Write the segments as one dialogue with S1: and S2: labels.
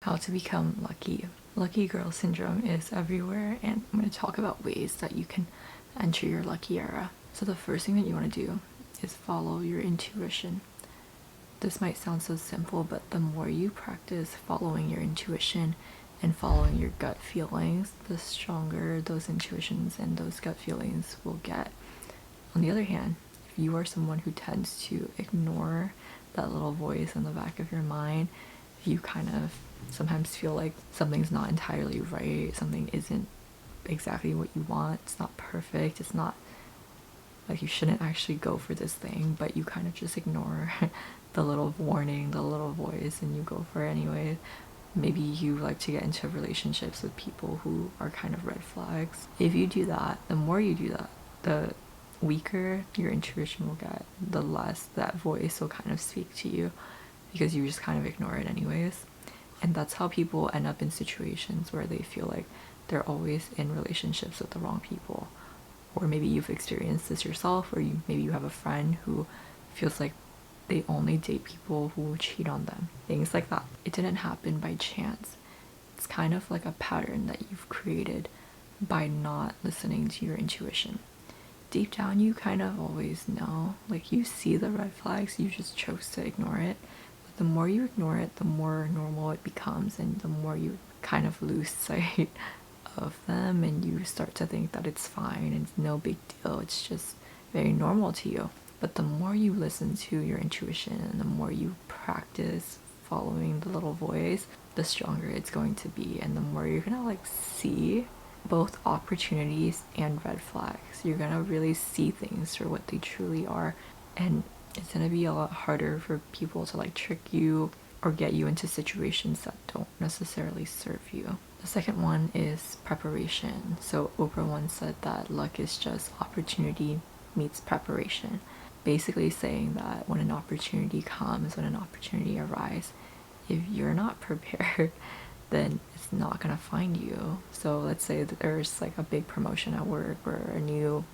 S1: How to become lucky. Lucky girl syndrome is everywhere, and I'm going to talk about ways that you can enter your lucky era. So the first thing that you want to do is follow your intuition. This might sound so simple, but the more you practice following your intuition and following your gut feelings, the stronger those intuitions and those gut feelings will get. On the other hand, if you are someone who tends to ignore that little voice in the back of your mind, you kind of sometimes feel like something's not entirely right, something isn't exactly what you want, it's not perfect, it's not like you shouldn't actually go for this thing, but you kind of just ignore the little warning, the little voice, and you go for it anyway. Maybe you like to get into relationships with people who are kind of red flags. If you do that, the more you do that, the weaker your intuition will get, the less that voice will kind of speak to you because you just kind of ignore it anyways. And that's how people end up in situations where they feel like they're always in relationships with the wrong people. Or maybe you've experienced this yourself, or maybe you have a friend who feels like they only date people who cheat on them. Things like that. It didn't happen by chance. It's kind of like a pattern that you've created by not listening to your intuition. Deep down, you kind of always know. Like, you see the red flags, you just chose to ignore it. But the more you ignore it, the more normal it becomes, and the more you kind of lose sight of them, and you start to think that it's fine and it's no big deal, it's just very normal to you. But the more you listen to your intuition and the more you practice following the little voice, the stronger it's going to be, and the more you're gonna like see both opportunities and red flags. You're gonna really see things for what they truly are, and it's gonna be a lot harder for people to like trick you or get you into situations that don't necessarily serve you. The second one is preparation. So Oprah once said that luck is just opportunity meets preparation. Basically saying that when an opportunity comes, when an opportunity arises, if you're not prepared, then it's not gonna find you. So let's say that there's like a big promotion at work or a new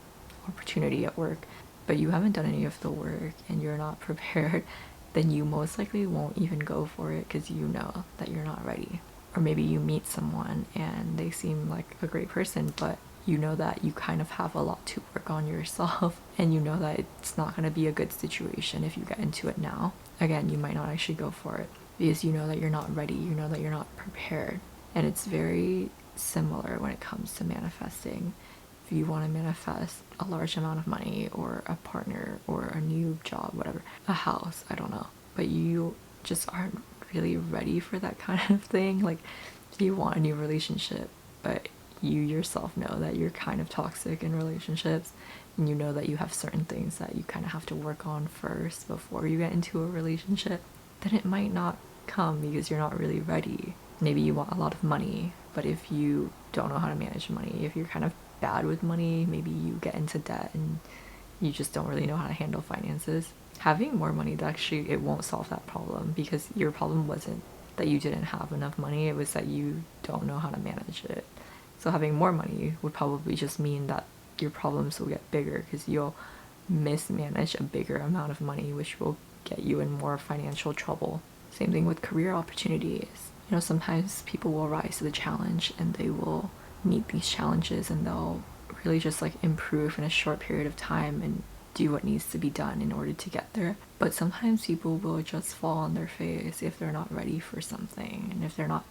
S1: opportunity at work, but you haven't done any of the work and you're not prepared, then you most likely won't even go for it because you know that you're not ready. Or maybe you meet someone and they seem like a great person, but you know that you kind of have a lot to work on yourself, and you know that it's not going to be a good situation if you get into it now. Again, you might not actually go for it because you know that you're not ready, you know that you're not prepared. And it's very similar when it comes to manifesting. If you want to manifest a large amount of money or a partner or a new job, whatever, a house, I don't know, but you just aren't really ready for that kind of thing. Like, you want a new relationship, but you yourself know that you're kind of toxic in relationships, and you know that you have certain things that you kind of have to work on first before you get into a relationship, then it might not come because you're not really ready. Maybe you want a lot of money, but if you don't know how to manage money, if you're kind of bad with money, maybe you get into debt and you just don't really know how to handle finances. Having more money, actually, it won't solve that problem, because your problem wasn't that you didn't have enough money, it was that you don't know how to manage it. So having more money would probably just mean that your problems will get bigger because you'll mismanage a bigger amount of money, which will get you in more financial trouble. Same thing with career opportunities. You know, sometimes people will rise to the challenge and they will meet these challenges and they'll really just like improve in a short period of time and do what needs to be done in order to get there. But sometimes people will just fall on their face if they're not ready for something, and if they're not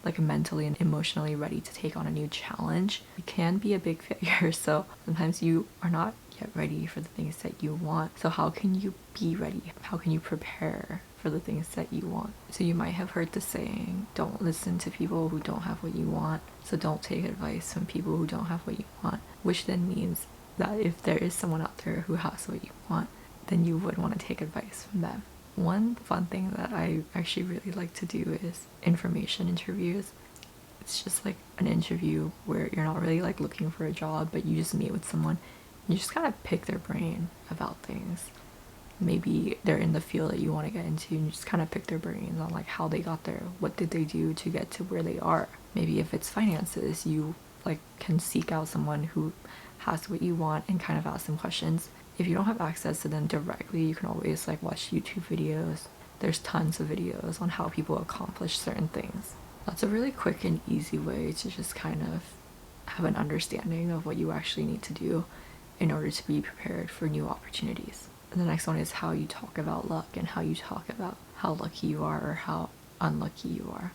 S1: like mentally and emotionally ready to take on a new challenge, it can be a big failure. So sometimes you are not yet ready for the things that you want. So how can you be ready? How can you prepare for the things that you want? So you might have heard the saying, don't listen to people who don't have what you want. So don't take advice from people who don't have what you want, which then means that if there is someone out there who has what you want, then you would want to take advice from them. One fun thing that I actually really like to do is information interviews. It's just like an interview where you're not really like looking for a job, but you just meet with someone. You just kind of pick their brain about things. Maybe they're in the field that you want to get into, and you just kind of pick their brains on like how they got there, what did they do to get to where they are. Maybe if it's finances, you like can seek out someone who has what you want and kind of ask them questions. If you don't have access to them directly, you can always like watch YouTube videos. There's tons of videos on how people accomplish certain things. That's a really quick and easy way to just kind of have an understanding of what you actually need to do in order to be prepared for new opportunities. And the next one is how you talk about luck and how you talk about how lucky you are or how unlucky you are.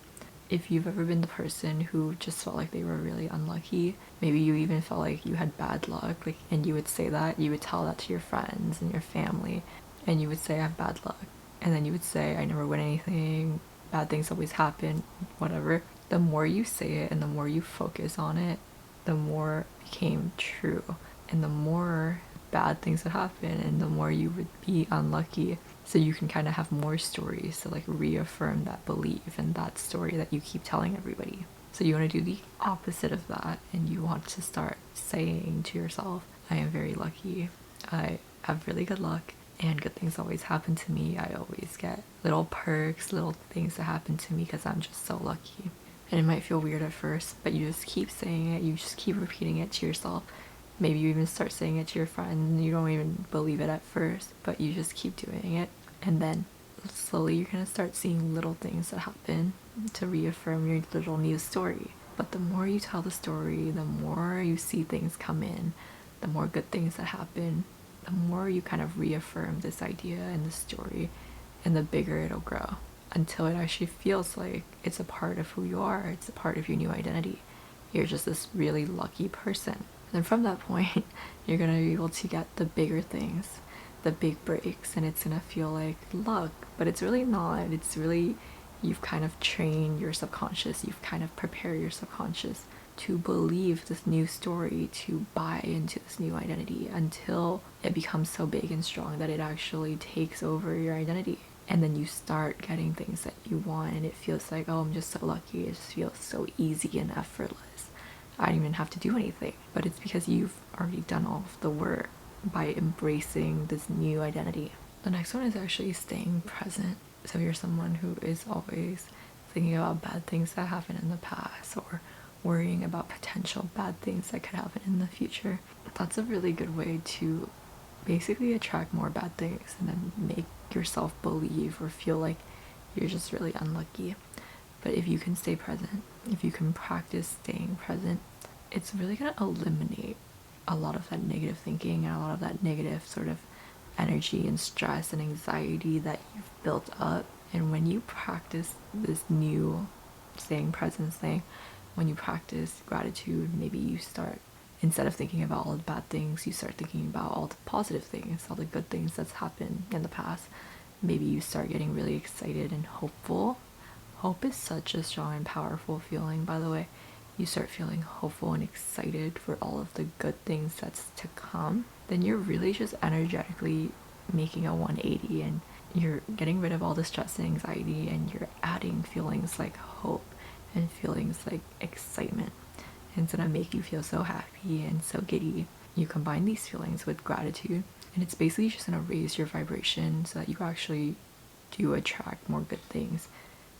S1: If you've ever been the person who just felt like they were really unlucky, maybe you even felt like you had bad luck, like, and you would say that, you would tell that to your friends and your family, and you would say, I have bad luck. And then you would say, I never win anything, bad things always happen, whatever. The more you say it and the more you focus on it, the more it became true. And the more bad things would happen and the more you would be unlucky. So you can kind of have more stories to like reaffirm that belief and that story that you keep telling everybody. So you want to do the opposite of that, and you want to start saying to yourself, I am very lucky, I have really good luck, and good things always happen to me. I always get little perks, little things that happen to me because I'm just so lucky. And it might feel weird at first, but you just keep saying it, you just keep repeating it to yourself. Maybe you even start saying it to your friends and you don't even believe it at first, but you just keep doing it. And then slowly you're going to start seeing little things that happen to reaffirm your little new story. But the more you tell the story, the more you see things come in, the more good things that happen, the more you kind of reaffirm this idea and the story, and the bigger it'll grow until it actually feels like it's a part of who you are, it's a part of your new identity. You're just this really lucky person. And then from that point, you're going to be able to get the bigger things, the big breaks, and it's gonna feel like luck, but it's really not. It's really, you've kind of trained your subconscious, you've kind of prepared your subconscious to believe this new story, to buy into this new identity until it becomes so big and strong that it actually takes over your identity. And then you start getting things that you want, and it feels like, oh, I'm just so lucky. It just feels so easy and effortless. I don't even have to do anything. But it's because you've already done all of the work by embracing this new identity. The next one is actually staying present. So if you're someone who is always thinking about bad things that happened in the past or worrying about potential bad things that could happen in the future, that's a really good way to basically attract more bad things and then make yourself believe or feel like you're just really unlucky. But if you can stay present, if you can practice staying present, it's really going to eliminate a lot of that negative thinking and a lot of that negative sort of energy and stress and anxiety that you've built up. And when you practice this new staying present thing, when you practice gratitude, maybe you start, instead of thinking about all the bad things, you start thinking about all the positive things, all the good things that's happened in the past. Maybe you start getting really excited and hopeful. Hope is such a strong and powerful feeling, by the way. You start feeling hopeful and excited for all of the good things that's to come, then you're really just energetically making a 180 and you're getting rid of all the stress and anxiety, and you're adding feelings like hope and feelings like excitement. And it's gonna make you feel so happy and so giddy. You combine these feelings with gratitude, and it's basically just gonna raise your vibration so that you actually do attract more good things,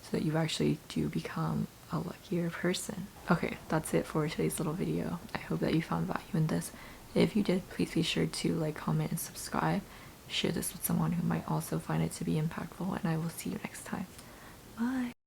S1: so that you actually do become a luckier person. Okay, that's it for today's little video. I hope that you found value in this. If you did, please be sure to like, comment, and subscribe. Share this with someone who might also find it to be impactful, and I will see you next time. Bye!